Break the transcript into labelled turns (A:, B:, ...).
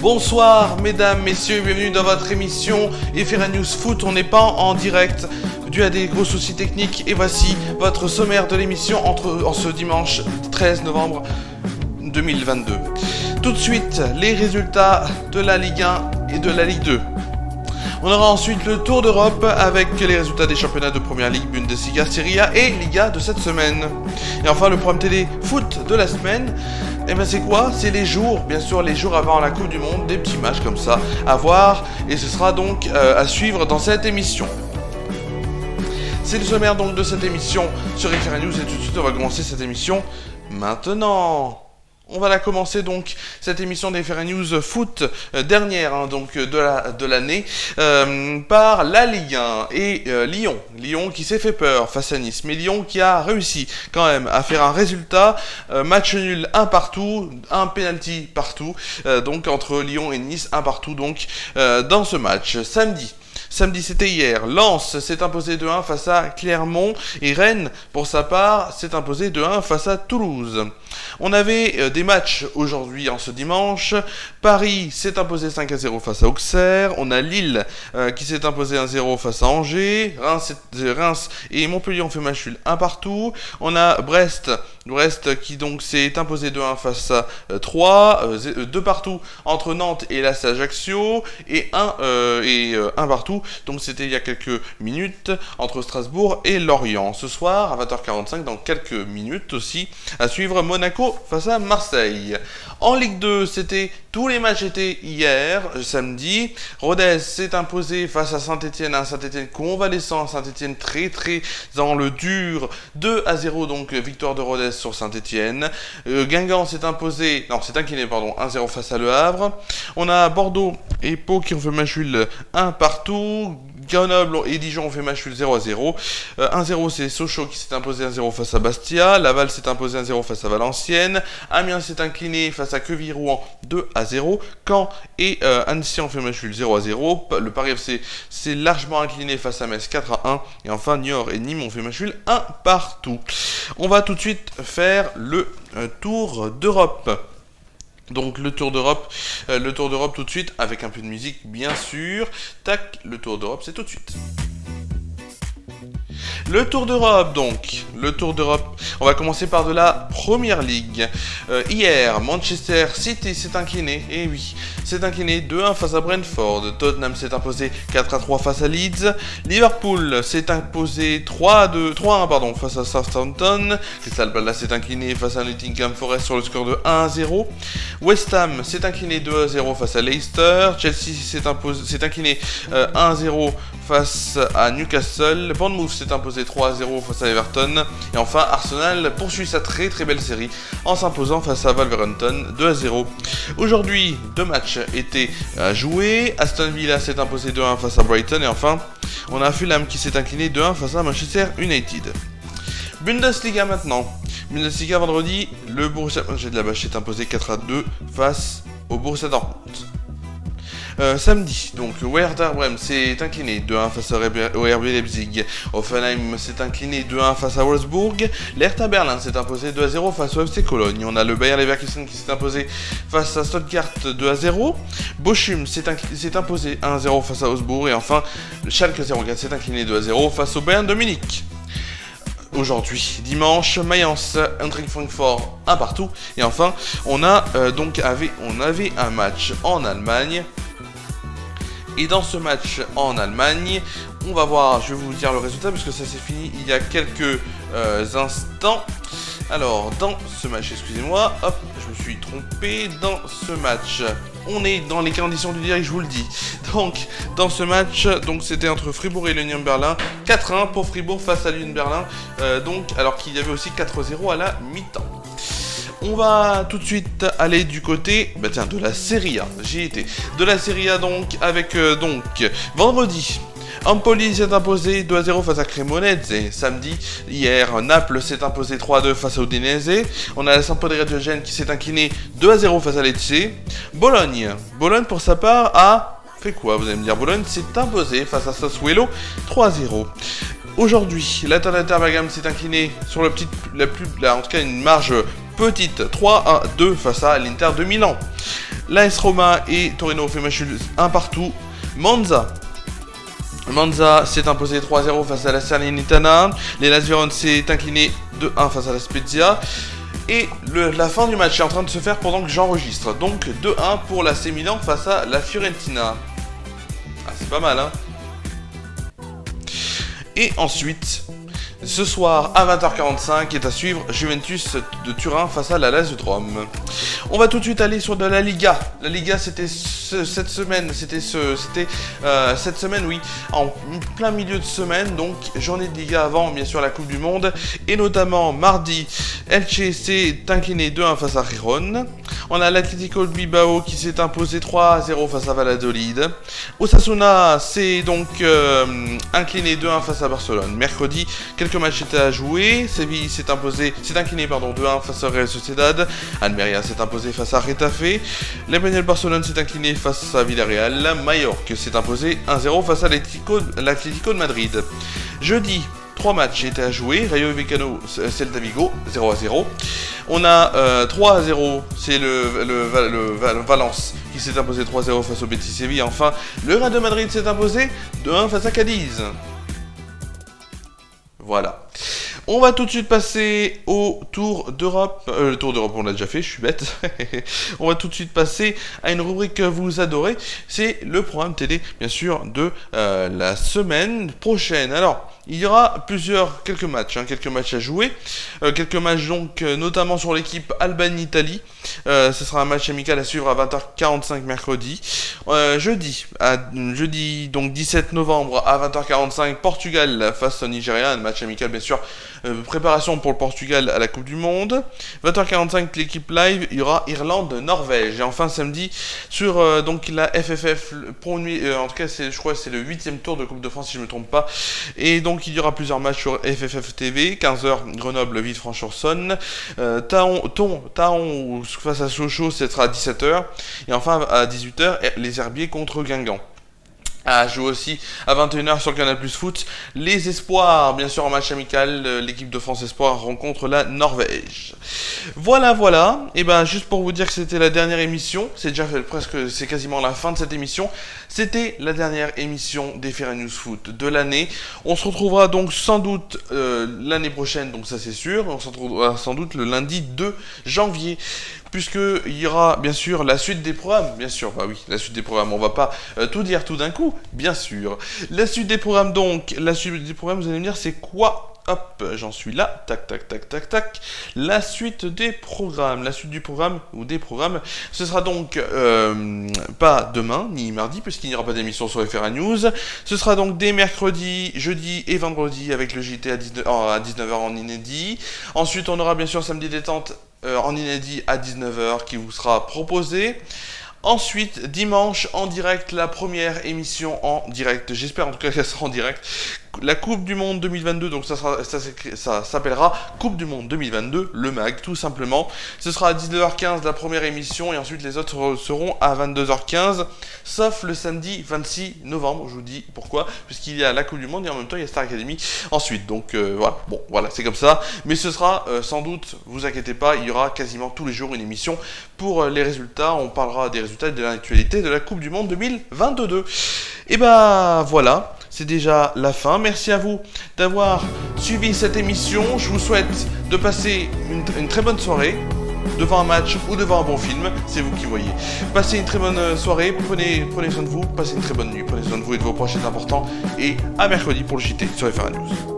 A: Bonsoir mesdames, messieurs, bienvenue dans votre émission FR News Foot. On n'est pas en direct dû à des gros soucis techniques et voici votre sommaire de l'émission en ce dimanche 13 novembre 2022. Tout de suite, les résultats de la Ligue 1 et de la Ligue 2. On aura ensuite le Tour d'Europe avec les résultats des championnats de Première Ligue, Bundesliga, Serie A et Liga de cette semaine. Et enfin le programme télé foot de la semaine. Et ben c'est quoi? C'est les jours, bien sûr les jours avant la Coupe du Monde, des petits matchs comme ça à voir et ce sera donc à suivre dans cette émission. C'est le sommaire donc de cette émission sur FR News et tout de suite on va commencer cette émission maintenant. On va la commencer donc cette émission des FR News Foot dernière donc de l'année par la Ligue 1 et Lyon qui s'est fait peur face à Nice, mais Lyon qui a réussi quand même à faire un résultat match nul 1 partout, un penalty partout donc entre Lyon et Nice 1 partout donc dans ce match. Samedi, c'était hier. Lens s'est imposé 2-1 face à Clermont et Rennes, pour sa part, s'est imposé 2-1 face à Toulouse. On avait des matchs aujourd'hui, en ce dimanche. Paris s'est imposé 5-0 face à Auxerre. On a Lille qui s'est imposé 1-0 face à Angers. Reims et Montpellier ont fait match nul 1 partout. On a Brest qui donc s'est imposé 2-1 face à 3. 2 partout entre Nantes et l'AS Ajaccio. Et 1 partout. Donc c'était il y a quelques minutes entre Strasbourg et Lorient. Ce soir à 20h45 dans quelques minutes aussi à suivre Monaco face à Marseille. En Ligue 2, tous les matchs étaient hier, samedi. Rodez s'est imposé face à Saint-Etienne, un Saint-Etienne convalescent, un Saint-Etienne très dans le dur, 2-0 donc victoire de Rodez sur Saint-Etienne. Guingamp s'est incliné 1-0 face à Le Havre. On a Bordeaux et Pau qui ont fait match nul 1 partout. Grenoble et Dijon ont fait match nul 0-0. 1-0 c'est Sochaux qui s'est imposé 1-0 face à Bastia. Laval s'est imposé 1-0 face à Valenciennes. Amiens s'est incliné face à Quevilly-Rouen 2-0. Caen et Annecy ont fait match nul 0-0. Le Paris FC s'est largement incliné face à Metz 4-1. Et enfin Niort et Nîmes ont fait match nul 1 partout. On va tout de suite faire le Tour d'Europe. Donc le Tour d'Europe tout de suite avec un peu de musique bien sûr. Tac, le Tour d'Europe c'est tout de suite. Le Tour d'Europe, on va commencer par de la Première Ligue. Hier, Manchester City s'est incliné, 2-1 face à Brentford. Tottenham s'est imposé 4-3 face à Leeds. Liverpool s'est imposé 3-1 face à Southampton. Crystal Palace s'est incliné face à Nottingham Forest sur le score de 1-0. West Ham s'est incliné 2-0 face à Leicester. Chelsea s'est incliné 1-0 face à Newcastle. Bournemouth s'est imposé 3-0 face à Everton. Et enfin, Arsenal poursuit sa très belle série en s'imposant face à Wolverhampton 2-0. Aujourd'hui, 2 matchs étaient à jouer. Aston Villa s'est imposé 2-1 face à Brighton. Et enfin, on a Fulham qui s'est incliné 2-1 face à Manchester United. Bundesliga maintenant. Bundesliga vendredi, le Borussia Mönchengladbach s'est imposé 4-2 face au Borussia Dortmund. Samedi, donc Werder Bremen s'est incliné 2-1 face au RB Leipzig. Hoffenheim s'est incliné 2-1 face à Wolfsburg. L'Hertha Berlin s'est imposé 2-0 face au FC Cologne. On a le Bayer Leverkusen qui s'est imposé face à Stuttgart 2-0. Bochum s'est imposé 1-0 face à Augsbourg. Et enfin, le Schalke 04 s'est incliné 2-0 face au Bayern de Munich. Aujourd'hui, dimanche, Mayence, Eintracht Francfort 1 partout. Et enfin, on avait un match en Allemagne. Et dans ce match en Allemagne, on va voir, je vais vous dire le résultat parce que ça s'est fini il y a quelques instants. Alors, dans ce match, excusez-moi, je me suis trompé. Dans ce match, on est dans les conditions du direct, je vous le dis. Donc, dans ce match, c'était entre Fribourg et l'Union Berlin. 4-1 pour Fribourg face à l'Union Berlin. Alors qu'il y avait aussi 4-0 à la mi-temps. On va tout de suite aller du côté de la Serie A. J'y étais. De la Serie A avec vendredi. Empoli s'est imposé 2-0 face à Cremonese. Samedi, hier, Naples s'est imposé 3-2 face à Udinese. On a la Sampdoria de Gênes qui s'est incliné 2-0 face à Lecce. Bologne pour sa part a fait quoi? Vous allez me dire, Bologne s'est imposé face à Sassuolo 3-0. Aujourd'hui, l'Atalanta Bergame s'est incliné sur en tout cas une marge petite 3-2 face à l'Inter de Milan. L'AS Roma et Torino fait match nul 1 partout. Monza s'est imposé 3-0 face à la Salernitana. L'Hellas Vérone s'est incliné 2-1 face à la Spezia. Et la fin du match est en train de se faire pendant que j'enregistre. Donc 2-1 pour l'AC Milan face à la Fiorentina. Ah, c'est pas mal, hein. Et ensuite, ce soir à 20h45 est à suivre Juventus de Turin face à la Lazio de Rome. On va tout de suite aller sur de la Liga. La Liga, c'était cette semaine, cette semaine, oui, en plein milieu de semaine, donc journée de Liga avant, bien sûr, la Coupe du Monde, et notamment mardi, Elche s'est incliné 2-1 face à Gijón. On a l'Atlético de Bilbao qui s'est imposé 3-0 face à Valladolid. Osasuna s'est donc incliné 2-1 face à Barcelone. Mercredi, quelques matchs étaient à jouer. Séville s'est incliné 2-1 face à Real Sociedad. Almeria s'est imposé face à Retafe. L'Espanyol Barcelone s'est incliné face à Villarreal. Mallorca s'est imposé 1-0 face à l'Atlético de Madrid. Jeudi, 3 matchs étaient à jouer. Rayo Vallecano, Celta Vigo, 0-0. On a 3-0, c'est le Valence qui s'est imposé 3-0 face au Betis Séville. Enfin, le Real de Madrid s'est imposé 2-1 face à Cadiz. Voilà. On va tout de suite passer au Tour d'Europe. Le Tour d'Europe, on l'a déjà fait, je suis bête. On va tout de suite passer à une rubrique que vous adorez. C'est le programme télé, bien sûr, de la semaine prochaine. Alors, il y aura quelques matchs à jouer. Quelques matchs, donc, notamment sur l'équipe Albanie-Italie. Ce sera un match amical à suivre à 20h45 mercredi. Jeudi, donc 17 novembre à 20h45, Portugal face au Nigeria. Un match amical, bien sûr. Préparation pour le Portugal à la Coupe du Monde. 20h45 l'équipe live, il y aura Irlande-Norvège. Et enfin samedi sur donc la FFF, en tout cas je crois que c'est le 8e tour de Coupe de France si je ne me trompe pas. Et donc il y aura plusieurs matchs sur FFF TV. 15h Grenoble-Villefranche-sur-Saône. Taon face à Sochaux, ce sera à 17h. Et enfin à 18h les Herbiers contre Guingamp. Joue aussi à 21h sur Canal Plus Foot. Les Espoirs, bien sûr en match amical, l'équipe de France Espoir rencontre la Norvège. Voilà. Et ben juste pour vous dire que c'était la dernière émission, c'est quasiment la fin de cette émission. C'était la dernière émission des Fera News Foot de l'année. On se retrouvera donc sans doute l'année prochaine, donc ça c'est sûr. On se retrouvera sans doute le lundi 2 janvier. Puisqu'il y aura bien sûr la suite des programmes, bien sûr, bah oui, la suite des programmes, on va pas tout dire tout d'un coup, bien sûr. La suite des programmes donc, vous allez me dire c'est quoi? Hop, j'en suis là, tac. La suite du programme, ou des programmes, ce sera donc pas demain, ni mardi, puisqu'il n'y aura pas d'émission sur FRA News. Ce sera donc dès mercredi, jeudi et vendredi avec le JT à 19h en inédit. Ensuite, on aura bien sûr samedi détente en inédit à 19h qui vous sera proposé. Ensuite, dimanche, en direct, la première émission en direct. J'espère en tout cas qu'elle sera en direct. La Coupe du Monde 2022, donc ça s'appellera Coupe du Monde 2022, le MAG, tout simplement. Ce sera à 19h15 la première émission, et ensuite les autres seront à 22h15, sauf le samedi 26 novembre, je vous dis pourquoi, puisqu'il y a la Coupe du Monde et en même temps il y a Star Academy ensuite. Donc voilà, c'est comme ça. Mais ce sera sans doute, vous inquiétez pas, il y aura quasiment tous les jours une émission pour les résultats. On parlera des résultats et de l'actualité de la Coupe du Monde 2022. Et bah voilà. C'est déjà la fin. Merci à vous d'avoir suivi cette émission. Je vous souhaite de passer une très bonne soirée devant un match ou devant un bon film. C'est vous qui voyez. Passez une très bonne soirée. Prenez soin de vous. Passez une très bonne nuit. Prenez soin de vous et de vos proches, c'est important. Et à mercredi pour le JT sur FRA News.